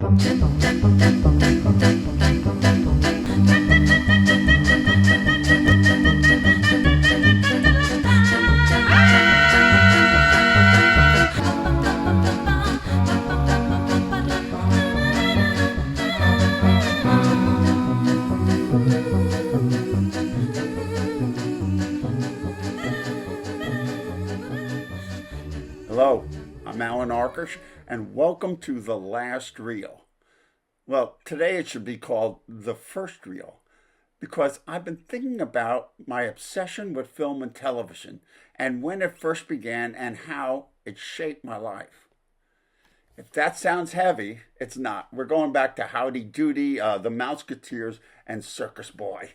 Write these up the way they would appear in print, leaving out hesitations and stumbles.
Hello, I'm Allan Arkush, and welcome to The Last Reel. Well, today it should be called The First Reel, because I've been thinking about my obsession with film and television, and when it first began, and how it shaped my life. If that sounds heavy, it's not. We're going back to Howdy Doody, the Mouseketeers and Circus Boy.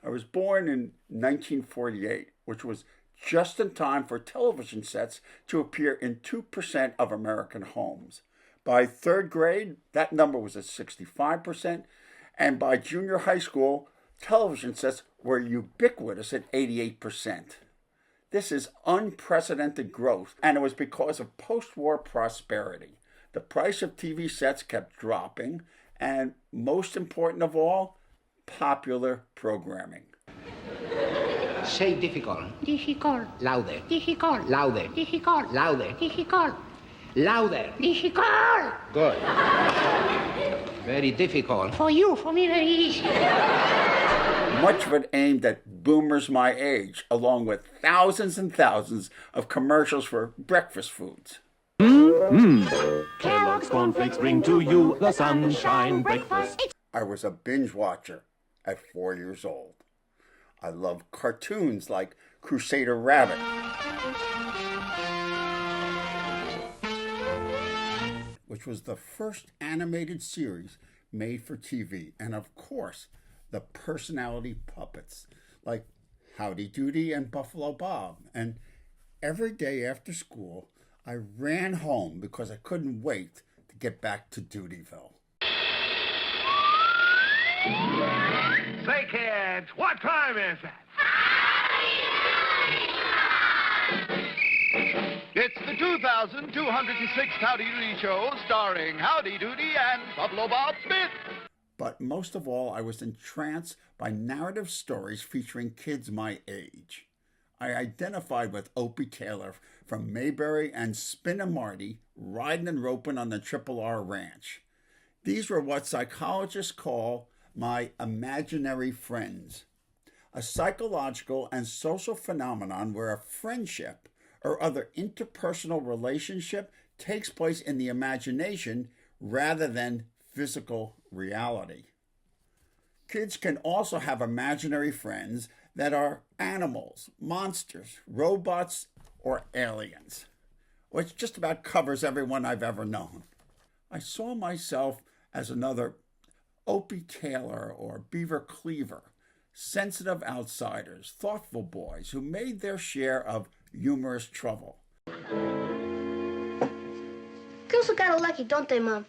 I was born in 1948, which was just in time for television sets to appear in 2% of American homes. By third grade, that number was at 65%, and by junior high school, television sets were ubiquitous at 88%. This is unprecedented growth, and it was because of post-war prosperity. The price of TV sets kept dropping, and most important of all, popular programming. Say difficult. Difficult. Louder. Difficult. Louder. Difficult. Louder. Difficult. Louder. Difficult. Good. Very difficult. For you, for me, very easy. Much of it aimed at boomers my age, along with thousands and thousands of commercials for breakfast foods. Kellogg's cornflakes bring to you the sunshine breakfast. I was a binge watcher at 4 years old. I loved cartoons like Crusader Rabbit, which was the first animated series made for TV, and of course, the personality puppets like Howdy Doody and Buffalo Bob. And every day after school, I ran home because I couldn't wait to get back to Doodyville. Say, kids, what time is it? It's the 2,206th Howdy Doody show starring Howdy Doody and Buffalo Bob Smith. But most of all, I was entranced by narrative stories featuring kids my age. I identified with Opie Taylor from Mayberry and Spin and Marty riding and roping on the Triple R Ranch. These were what psychologists call my imaginary friends, a psychological and social phenomenon where a friendship or other interpersonal relationship takes place in the imagination rather than physical reality. Kids can also have imaginary friends that are animals, monsters, robots, or aliens, which just about covers everyone I've ever known. I saw myself as another Opie Taylor or Beaver Cleaver, sensitive outsiders, thoughtful boys who made their share of humorous trouble. Girls are kind of lucky, don't they, Mom?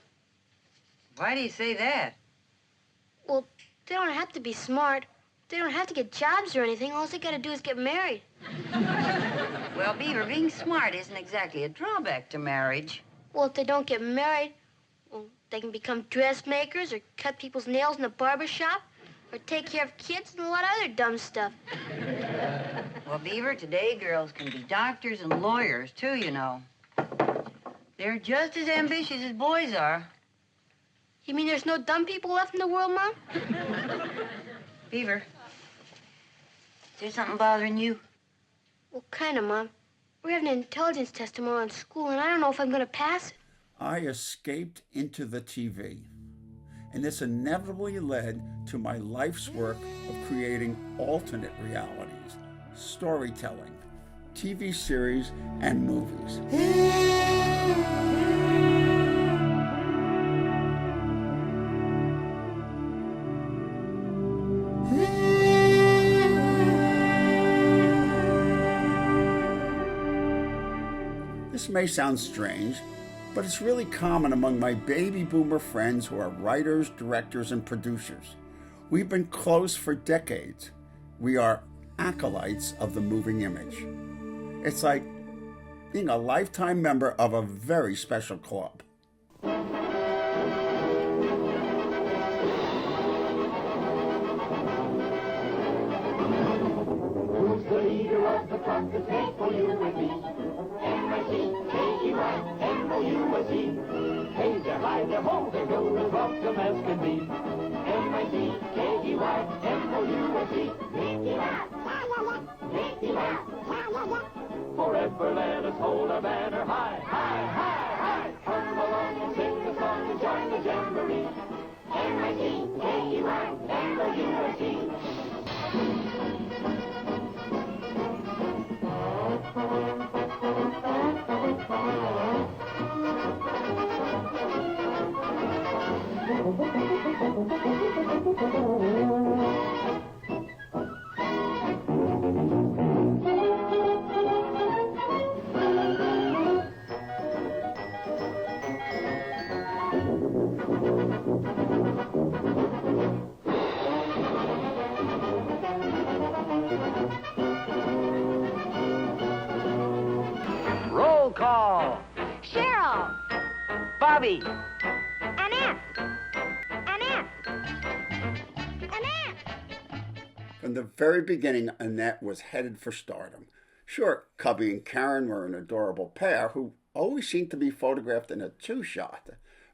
Why do you say that? Well, they don't have to be smart. They don't have to get jobs or anything. All they got to do is get married. Well, Beaver, being smart isn't exactly a drawback to marriage. Well, if they don't get married, well, they can become dressmakers or cut people's nails in a barber shop or take care of kids and a lot of other dumb stuff. Well, Beaver, today girls can be doctors and lawyers, too, you know. They're just as ambitious as boys are. You mean there's no dumb people left in the world, Mom? Beaver, is there something bothering you? Well, kind of, Mom. We're having an intelligence test tomorrow in school, and I don't know if I'm going to pass it. I escaped into the TV, and this inevitably led to my life's work of creating alternate realities, storytelling, TV series, and movies. This may sound strange, but it's really common among my baby boomer friends who are writers, directors, and producers. We've been close for decades. We are acolytes of the moving image. It's like being a lifetime member of a very special club. M-I-C-K-E-Y-M-O-U-S-E. Hey there, hi there, ho there, you're as welcome as can be. M-I-C-K-E-Y-M-O-U-S-E. Mickey Mouse, Mickey Mouse, forever let us hold our banner high, high, high, high. Come along and sing the song and join the jamboree. M-I-C-K-E-Y-M-O-U-S-E. Roll call. Cheryl. Bobby. Annette. Annette. Annette. From the very beginning, Annette was headed for stardom. Sure, Cubby and Karen were an adorable pair who always seemed to be photographed in a two-shot.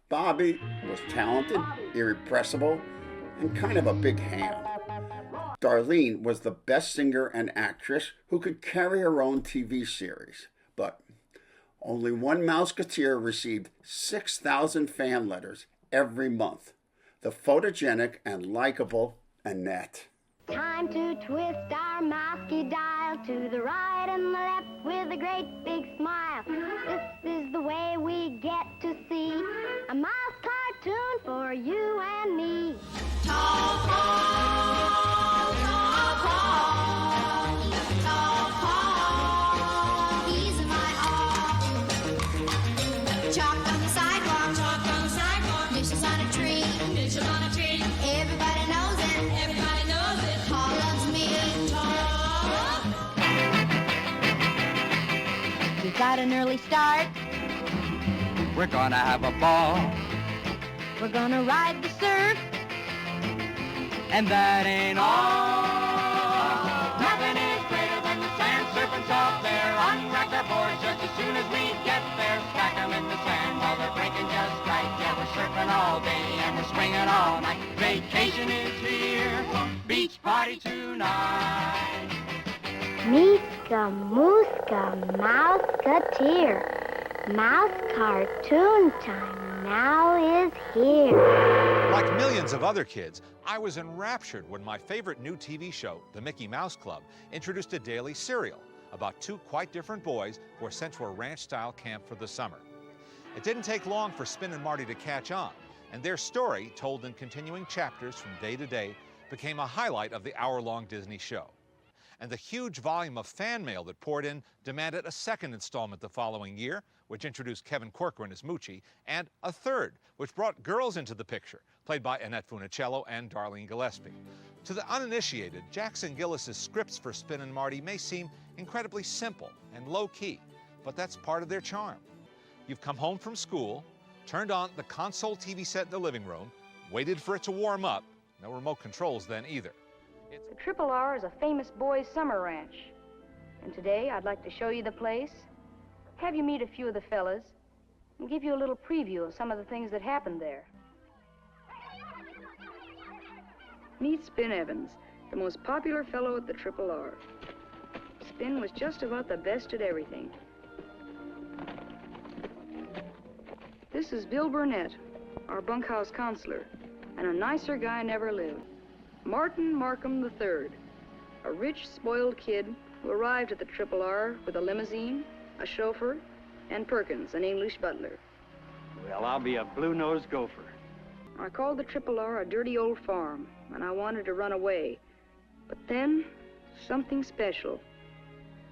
Bobby was talented, irrepressible, and kind of a big hand. Darlene was the best singer and actress who could carry her own TV series. But only one Mouseketeer received 6,000 fan letters every month. The photogenic and likable Annette. Time to twist our mousey dial to the right and the left with a great big smile. This is the way we get to see a mouse cartoon for you and me. Tall, tall, tall, tall, tall, tall, he's in my heart. Chalk on the sidewalk, dishes on a tree, everybody knows it, Paul loves me. We got an early start, We're gonna have a ball. we're gonna ride the surf. And that ain't all. Nothing is greater than the sand serpents out there. Unrack our boards just as soon as we get there. Stack 'em in the sand while they're breaking just right. Yeah, we're surfing all day and we're swinging all night. Vacation is here, beach party tonight. Meeska, Mooska, Mouseketeer. Mouse cartoon time now is here. Like millions of other kids, I was enraptured when my favorite new TV show, The Mickey Mouse Club, introduced a daily serial about two quite different boys who were sent to a ranch-style camp for the summer. It didn't take long for Spin and Marty to catch on, and their story, told in continuing chapters from day to day, became a highlight of the hour-long Disney show. And the huge volume of fan mail that poured in demanded a second installment the following year, which introduced Kevin Corcoran as Moochie, and a third, which brought girls into the picture, played by Annette Funicello and Darlene Gillespie. To the uninitiated, Jackson Gillis's scripts for Spin and Marty may seem incredibly simple and low-key, but that's part of their charm. You've come home from school, turned on the console TV set in the living room, waited for it to warm up, no remote controls then either. The Triple R is a famous boys' summer ranch. And today I'd like to show you the place, have you meet a few of the fellas, and give you a little preview of some of the things that happened there. Meet Spin Evans, the most popular fellow at the Triple R. Spin was just about the best at everything. This is Bill Burnett, our bunkhouse counselor, and a nicer guy never lived. Martin Markham III, a rich, spoiled kid who arrived at the Triple R with a limousine, a chauffeur, and Perkins, an English butler. Well, I'll be a blue-nosed gopher. I called the Triple R a dirty old farm, and I wanted to run away. But then, something special,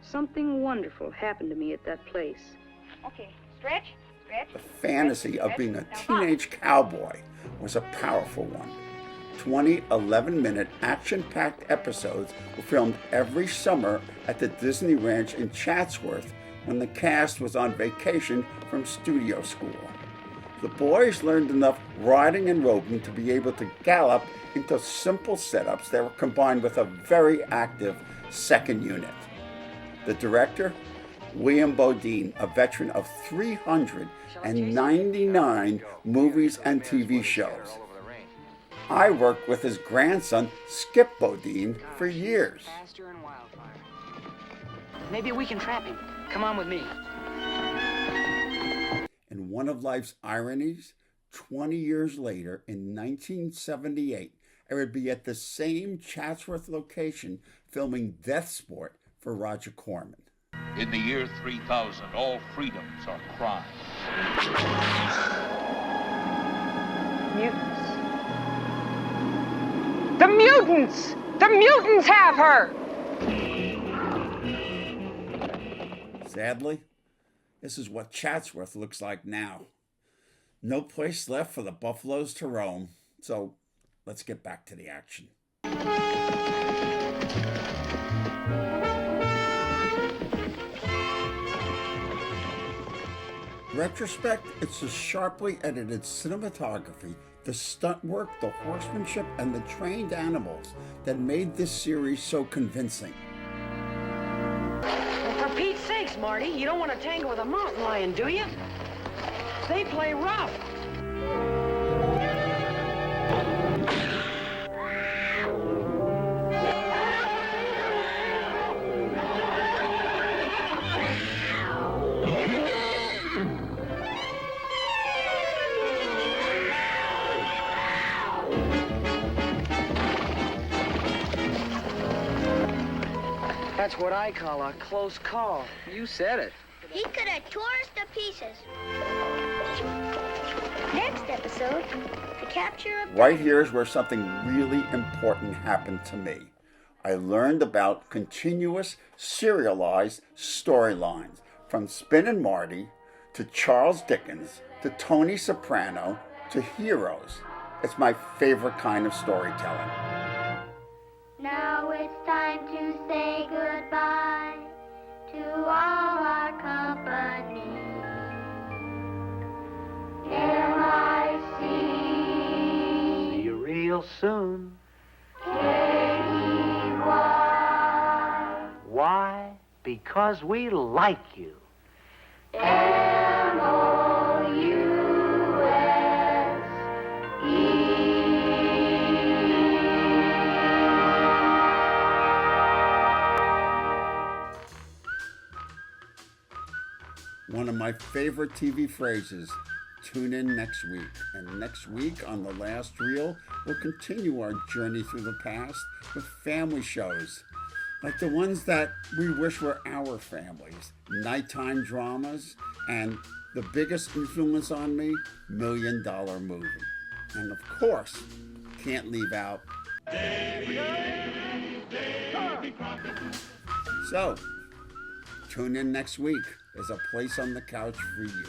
something wonderful happened to me at that place. Okay, stretch, stretch. The fantasy of being a teenage cowboy was a powerful one. 20 11-minute action-packed episodes were filmed every summer at the Disney Ranch in Chatsworth when the cast was on vacation from studio school. The boys learned enough riding and roping to be able to gallop into simple setups that were combined with a very active second unit. The director, William Bodine, a veteran of 399 movies and TV shows. I worked with his grandson, Skip Bodine, for years. Maybe we can trap him. Come on with me. And one of life's ironies, 20 years later, in 1978, I would be at the same Chatsworth location filming Death Sport for Roger Corman. In the year 3000, all freedoms are crime. Mutants. The mutants! The mutants have her! Sadly, this is what Chatsworth looks like now. No place left for the buffaloes to roam. So let's get back to the action. Retrospect, it's the sharply edited cinematography, the stunt work, the horsemanship, and the trained animals that made this series so convincing. Well, for Pete's sakes, Marty, you don't want to tangle with a mountain lion, do you? They play rough. That's what I call a close call. You said it. He could have tore us to pieces. Next episode, the capture of... Right here is where something really important happened to me. I learned about continuous, serialized storylines, from Spin and Marty to Charles Dickens to Tony Soprano to Heroes. It's my favorite kind of storytelling. Now it's time to say goodbye to all our company. M-I-C. See you real soon. K-E-Y. Why? Because we like you. M-O-U-S-E. One of my favorite TV phrases, tune in next week. And next week on The Last Reel, we'll continue our journey through the past with family shows, like the ones that we wish were our families, nighttime dramas, and the biggest influence on me, $1 Million Movie. And of course, can't leave out So, tune in next week. There's a place on the couch for you.